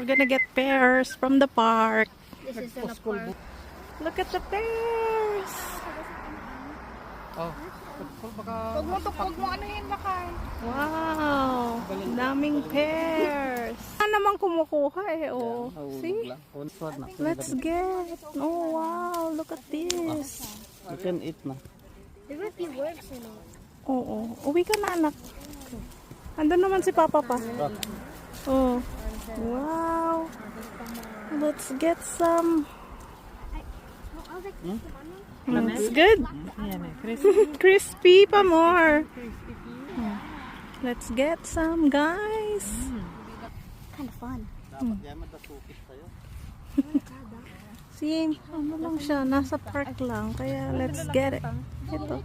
We're gonna get pears from the park. This is in a park. Look at the pears. Oh. Huwag mo ano yun lakay. Wow. Daming pears. Naman kumukuha eh. Oh. See? Let's get. Oh wow. Look at this. You can eat na. There would be worms in it. Oo. Uwi ka na anak. Andun naman si Papa pa. Oh. Wow. Let's get some. It's good. Crispy pa more. Let's get some, guys. Kind of fun. See, ano lang siya, nasa park lang. Kaya let's get it. Ito.